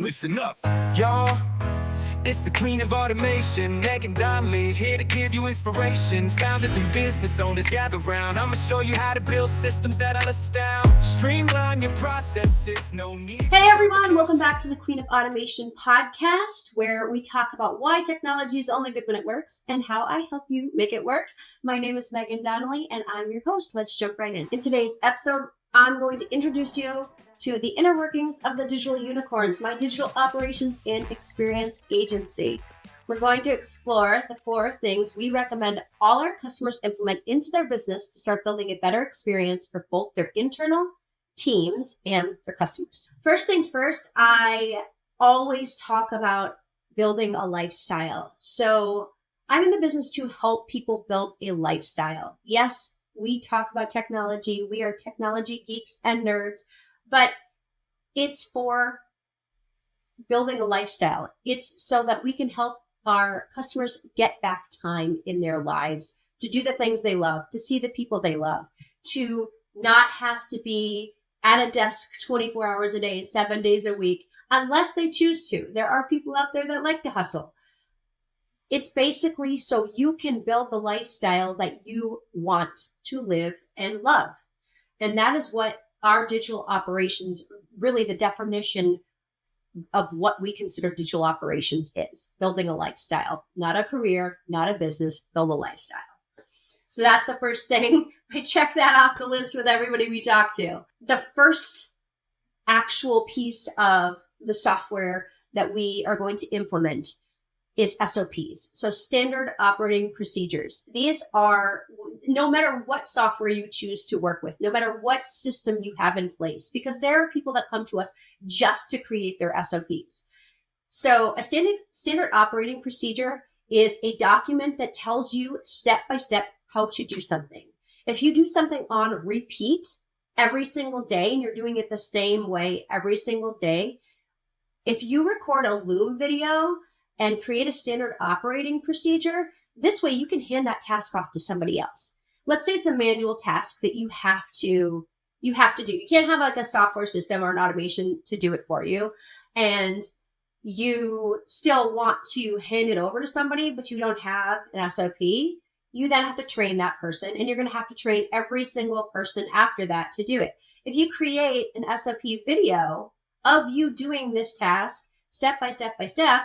listen up. Y'all, it's the Queen of Automation, Megan Donnelly, here to give you inspiration. Founders and business owners gather round. I'ma show you how to build systems that'll astound. Streamline your processes, no need. Hey everyone, welcome back to the Queen of Automation podcast, where we talk about why technology is only good when it works and how I help you make it work. My name is Megan Donnelly and I'm your host. Let's jump right in. In today's episode, I'm going to introduce you to the inner workings of the Digital Unicorns, my digital operations and experience agency. We're going to explore the 4 things we recommend all our customers implement into their business to start building a better experience for both their internal teams and their customers. First things first, I always talk about building a lifestyle. So I'm in the business to help people build a lifestyle. Yes, we talk about technology. We are technology geeks and nerds. But it's for building a lifestyle. It's so that we can help our customers get back time in their lives to do the things they love, to see the people they love, to not have to be at a desk 24 hours a day, 7 days a week, unless they choose to. There are people out there that like to hustle. It's basically so you can build the lifestyle that you want to live and love. And that is what our digital operations, really the definition of what we consider digital operations is: building a lifestyle, not a career, not a business, build a lifestyle. So that's the first thing. I check that off the list with everybody we talk to. The first actual piece of the software that we are going to implement is SOPs. So standard operating procedures. These are, no matter what software you choose to work with, no matter what system you have in place, because there are people that come to us just to create their SOPs. So a standard operating procedure is a document that tells you step by step how to do something. If you do something on repeat every single day and you're doing it the same way every single day, if you record a Loom video and create a standard operating procedure, this way you can hand that task off to somebody else. Let's say it's a manual task that you have to do. You can't have like a software system or an automation to do it for you. And you still want to hand it over to somebody, but you don't have an SOP. You then have to train that person, and you're going to have to train every single person after that to do it. If you create an SOP video of you doing this task step by step by step,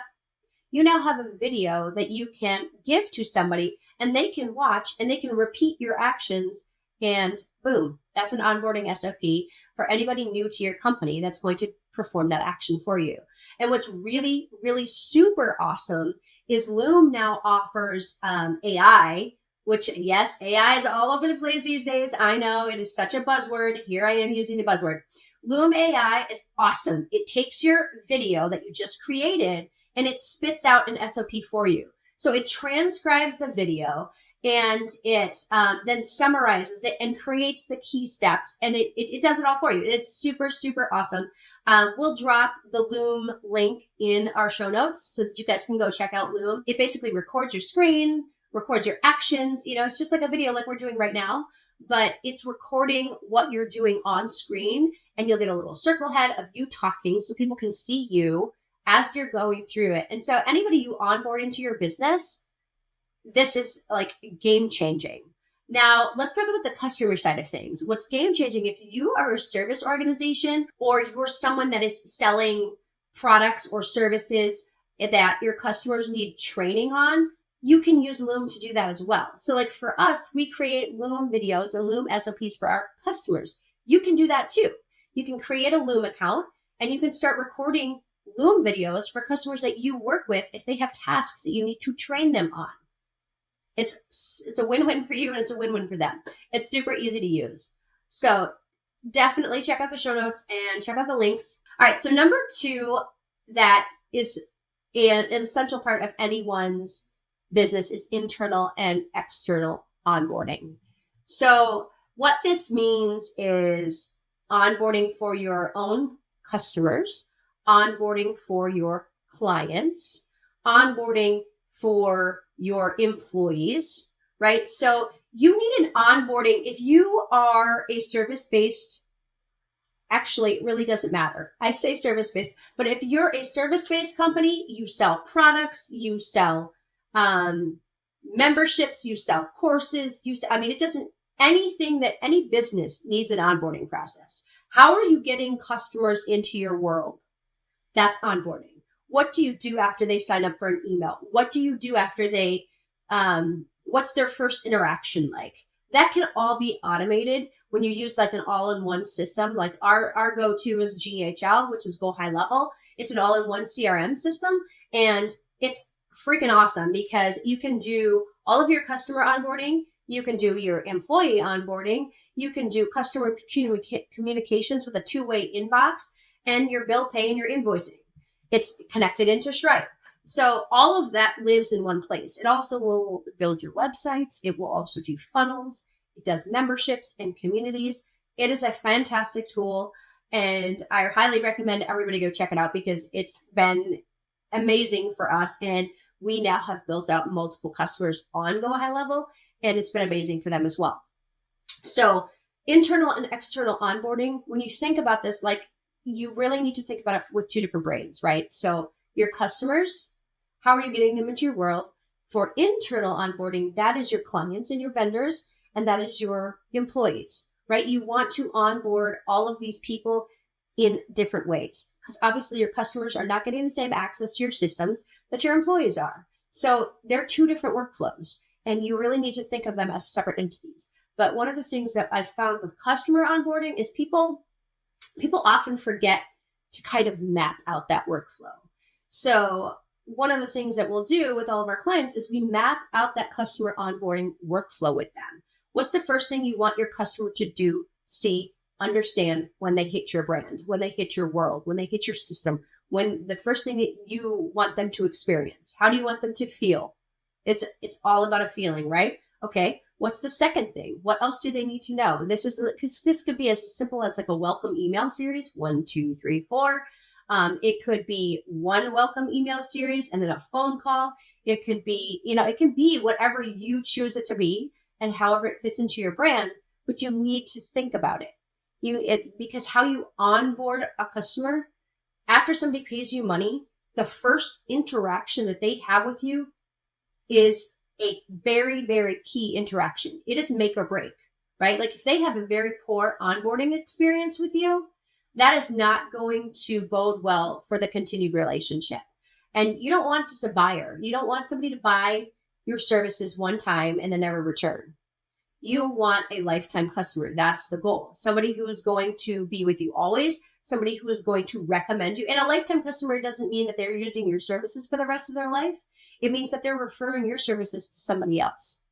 you now have a video that you can give to somebody and they can watch and they can repeat your actions, and boom, that's an onboarding SOP for anybody new to your company that's going to perform that action for you. And what's really, really super awesome is Loom now offers AI, which, yes, AI is all over the place these days. I know it is such a buzzword. Here I am using the buzzword. Loom AI is awesome. It takes your video that you just created and it spits out an SOP for you. So it transcribes the video and it then summarizes it and creates the key steps, and it does it all for you. It's super, super awesome. We'll drop the Loom link in our show notes so that you guys can go check out Loom. It basically records your screen, records your actions. You know, it's just like a video like we're doing right now, but it's recording what you're doing on screen, and you'll get a little circle head of you talking so people can see you as you're going through it. And so anybody you onboard into your business, this is like game changing. Now, let's talk about the customer side of things. What's game changing, if you are a service organization or you're someone that is selling products or services that your customers need training on, you can use Loom to do that as well. So like for us, we create Loom videos and Loom SOPs for our customers. You can do that too. You can create a Loom account and you can start recording Loom videos for customers that you work with if they have tasks that you need to train them on. It's a win-win for you and it's a win-win for them. It's super easy to use. So definitely check out the show notes and check out the links. All right. So number 2, that is an essential part of anyone's business, is internal and external onboarding. So what this means is onboarding for your own customers, onboarding for your clients, onboarding for your employees, right? So you need an onboarding. If you are a service-based Actually, it really doesn't matter. I say service-based, but if you're a service-based company, you sell products, you sell memberships, you sell courses, it doesn't, anything that any business needs an onboarding process. How are you getting customers into your world? That's onboarding. What do you do after they sign up for an email? What do you do after they, what's their first interaction like? That can all be automated when you use like an all-in-one system. Like our go-to is GHL, which is Go High Level. It's an all-in-one CRM system, and it's freaking awesome because you can do all of your customer onboarding. You can do your employee onboarding. You can do customer communications with a two-way inbox, and your bill pay and your invoicing. It's connected into Stripe. So all of that lives in one place. It also will build your websites. It will also do funnels. It does memberships and communities. It is a fantastic tool, and I highly recommend everybody go check it out because it's been amazing for us. And we now have built out multiple customers on Go High Level, and it's been amazing for them as well. So internal and external onboarding, when you think about this, like, you really need to think about it with two different brains, right? So your customers, how are you getting them into your world? For internal onboarding, that is your clients and your vendors, and that is your employees, right? You want to onboard all of these people in different ways because obviously your customers are not getting the same access to your systems that your employees are. So they're two different workflows, and you really need to think of them as separate entities. But one of the things that I've found with customer onboarding is people often forget to kind of map out that workflow. So one of the things that we'll do with all of our clients is we map out that customer onboarding workflow with them. What's the first thing you want your customer to do, see, understand when they hit your brand, when they hit your world, when they hit your system, when the first thing that you want them to experience? How do you want them to feel? It's all about a feeling, right? Okay. What's the second thing? What else do they need to know? This could be as simple as like a welcome email series, 1, 2, 3, 4. It could be one welcome email series and then a phone call. It could be, it can be whatever you choose it to be and however it fits into your brand, but you need to think about it. Because how you onboard a customer after somebody pays you money, the first interaction that they have with you is a very, very key interaction. It is make or break, right? Like if they have a very poor onboarding experience with you, that is not going to bode well for the continued relationship. And you don't want just a buyer. You don't want somebody to buy your services one time and then never return. You want a lifetime customer. That's the goal. Somebody who is going to be with you always, somebody who is going to recommend you. And a lifetime customer doesn't mean that they're using your services for the rest of their life. It means that they're referring your services to somebody else.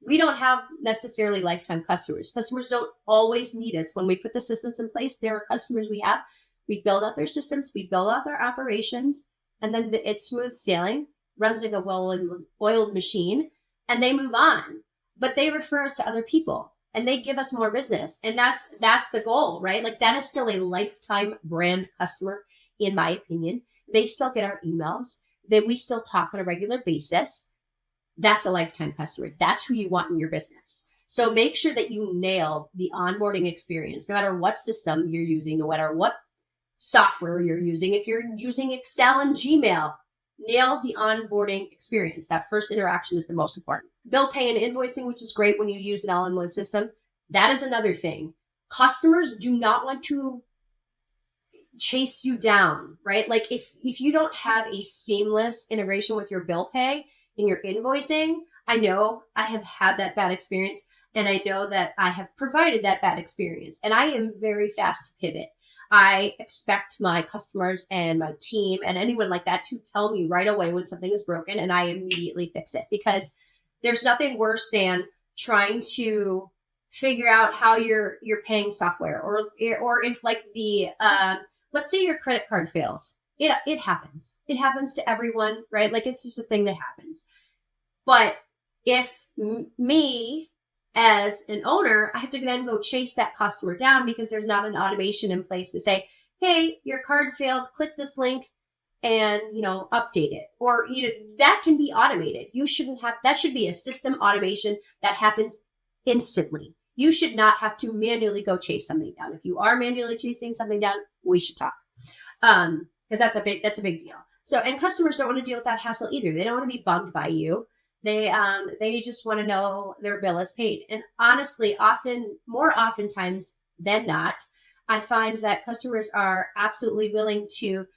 We don't have necessarily lifetime customers. Customers don't always need us. When we put the systems in place, there are customers we have. We build out their systems, we build out their operations, and then it's smooth sailing, runs like a well-oiled machine, and they move on. But they refer us to other people, and they give us more business. And that's the goal, right? Like that is still a lifetime brand customer, in my opinion. They still get our emails. That we still talk on a regular basis. That's a lifetime customer. That's who you want in your business. So make sure that you nail the onboarding experience, no matter what system you're using, no matter what software you're using. If you're using Excel and Gmail, nail the onboarding experience. That first interaction is the most important. Bill pay and invoicing, which is great when you use an all-in-one system. That is another thing. Customers do not want to chase you down, right? Like if you don't have a seamless integration with your bill pay and your invoicing, I know I have had that bad experience, and I know that I have provided that bad experience, and I am very fast to pivot. I expect my customers and my team and anyone like that to tell me right away when something is broken, and I immediately fix it, because there's nothing worse than trying to figure out how you're paying software, or if like the let's say your credit card fails. It happens. It happens to everyone, right? Like it's just a thing that happens. But if me as an owner, I have to then go chase that customer down because there's not an automation in place to say, hey, your card failed, click this link and, update it. Or, that can be automated. That should be a system automation that happens instantly. You should not have to manually go chase something down. If you are manually chasing something down, we should talk. Because that's a big deal. So, and customers don't want to deal with that hassle either. They don't want to be bugged by you. They just want to know their bill is paid. And honestly, more oftentimes than not, I find that customers are absolutely willing to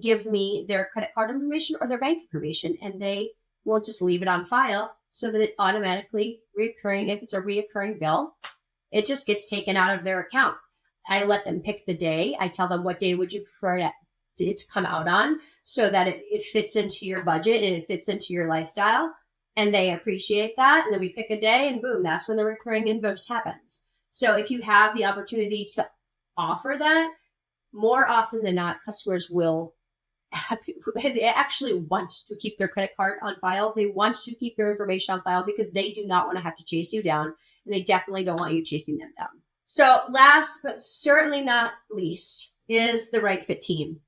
give me their credit card information or their bank information, and they will just leave it on file so that it automatically if it's a reoccurring bill, it just gets taken out of their account. I let them pick the day. I tell them, what day would you prefer it to come out on, so that it fits into your budget and it fits into your lifestyle. And they appreciate that. And then we pick a day and boom, that's when the recurring invoice happens. So if you have the opportunity to offer that, more often than not, customers they actually want to keep their credit card on file. They want to keep their information on file because they do not want to have to chase you down. And they definitely don't want you chasing them down. So last but certainly not least is the right fit team.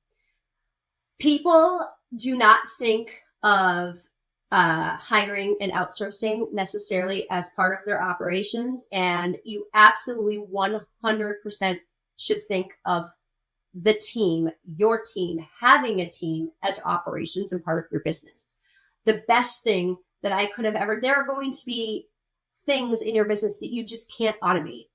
People do not think of hiring and outsourcing necessarily as part of their operations. And you absolutely 100% should think of the team, your team, having a team as operations and part of your business. The best thing that I could have there are going to be things in your business that you just can't automate,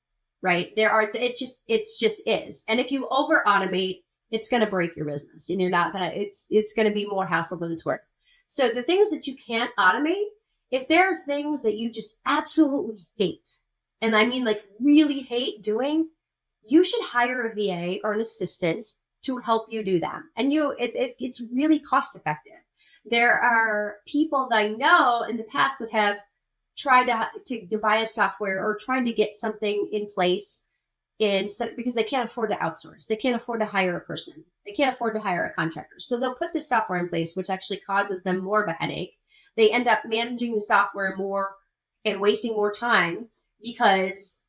right? It just is. And if you over automate, it's going to break your business and it's going to be more hassle than it's worth. So the things that you can't automate, if there are things that you just absolutely hate, and I mean like really hate doing, you should hire a VA or an assistant to help you do that. And it's really cost effective. There are people that I know in the past that have tried to buy a software or trying to get something in place because they can't afford to outsource. They can't afford to hire a person. They can't afford to hire a contractor. So they'll put this software in place, which actually causes them more of a headache. They end up managing the software more and wasting more time because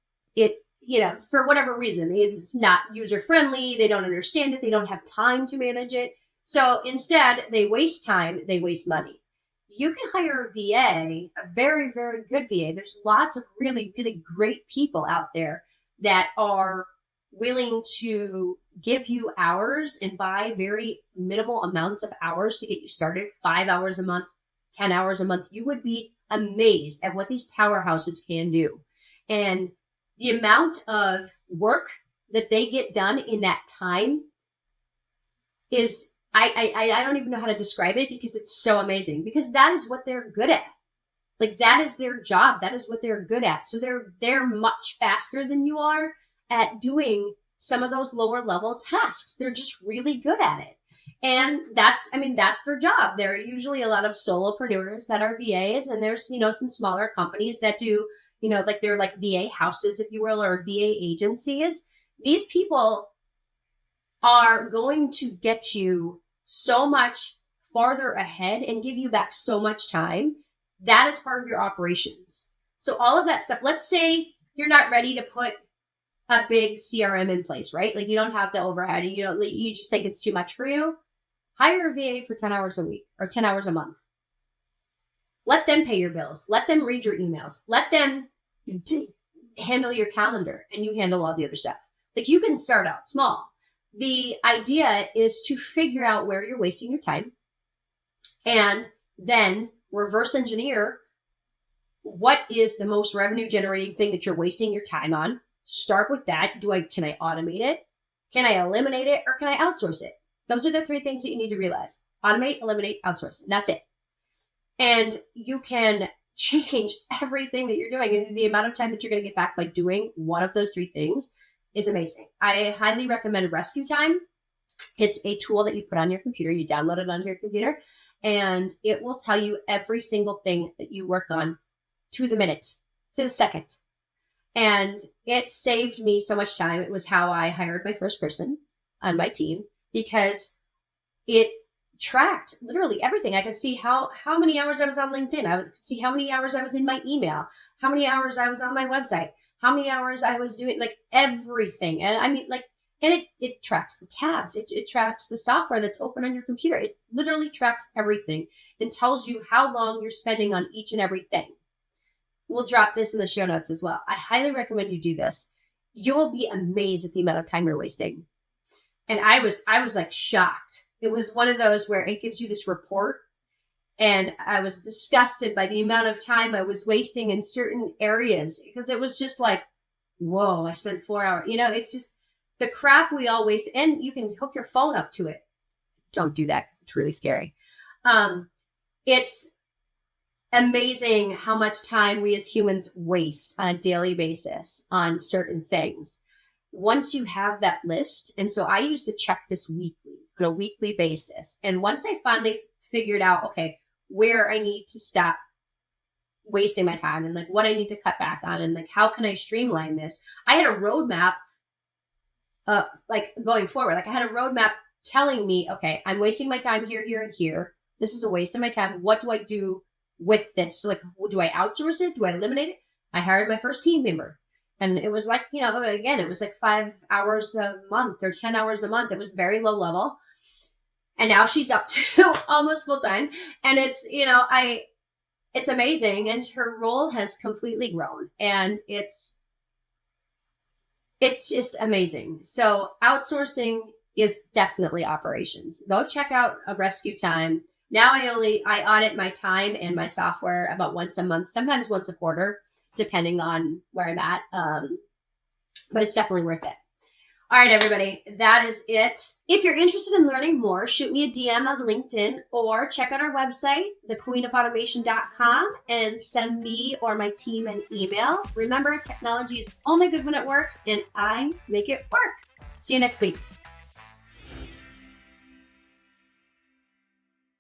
for whatever reason, it's not user friendly. They don't understand it. They don't have time to manage it. So instead, they waste time. They waste money. You can hire a VA, a very, very good VA. There's lots of really, really great people out there that are willing to give you hours and buy very minimal amounts of hours to get you started, 5 hours a month, 10 hours a month. You would be amazed at what these powerhouses can do. And the amount of work that they get done in that time is, I don't even know how to describe it because it's so amazing, because that is what they're good at. Like that is their job. That is what they're good at. So they're much faster than you are at doing some of those lower level tasks. They're just really good at it. And that's their job. There are usually a lot of solopreneurs that are VAs, and there's, some smaller companies that do, they're like VA houses, if you will, or VA agencies. These people are going to get you so much farther ahead and give you back so much time. That is part of your operations. So all of that stuff, let's say you're not ready to put a big CRM in place, right? Like you don't have the overhead. You just think it's too much for you. Hire a VA for 10 hours a week or 10 hours a month. Let them pay your bills. Let them read your emails. Let them handle your calendar, and you handle all the other stuff. Like you can start out small. The idea is to figure out where you're wasting your time and then reverse engineer what is the most revenue generating thing that you're wasting your time on. Start with that. Can I automate it? Can I eliminate it? Or can I outsource it? Those are the three things that you need to realize. Automate, eliminate, outsource. And that's it. And you can change everything that you're doing. And the amount of time that you're going to get back by doing one of those three things is amazing. I highly recommend Rescue Time. It's a tool that you put on your computer. You download it onto your computer, and it will tell you every single thing that you work on to the minute, to the second. And it saved me so much time. It was how I hired my first person on my team, because it tracked literally everything. I could see how many hours I was on LinkedIn. I could see how many hours I was in my email, how many hours I was on my website, how many hours I was doing, like everything. And it tracks the tabs. It tracks the software that's open on your computer. It literally tracks everything and tells you how long you're spending on each and everything. We'll drop this in the show notes as well. I highly recommend you do this. You will be amazed at the amount of time you're wasting. And I was like shocked. It was one of those where it gives you this report, and I was disgusted by the amount of time I was wasting in certain areas, because it was just like, whoa, I spent 4 hours. It's just the crap we all waste. And you can hook your phone up to it. Don't do that because it's really scary. It's amazing how much time we as humans waste on a daily basis on certain things. Once you have that list, and so I used to check this weekly, on a weekly basis. And once I finally figured out, okay, where I need to stop wasting my time and like what I need to cut back on and like how can I streamline this, I had a roadmap like going forward. Like I had a roadmap telling me, okay, I'm wasting my time here, here, and here. This is a waste of my time. What do I do with this? So like, do I outsource it? Do I eliminate it? I hired my first team member. And it was like, again, it was like 5 hours a month or 10 hours a month. It was very low level. And now she's up to almost full time. And it's, it's amazing. And her role has completely grown. And it's just amazing. So outsourcing is definitely operations. Go check out a Rescue Time. Now I audit my time and my software about once a month, sometimes once a quarter, depending on where I'm at. But it's definitely worth it. All right, everybody, that is it. If you're interested in learning more, shoot me a DM on LinkedIn or check out our website, thequeenofautomation.com, and send me or my team an email. Remember, technology is only good when it works, and I make it work. See you next week.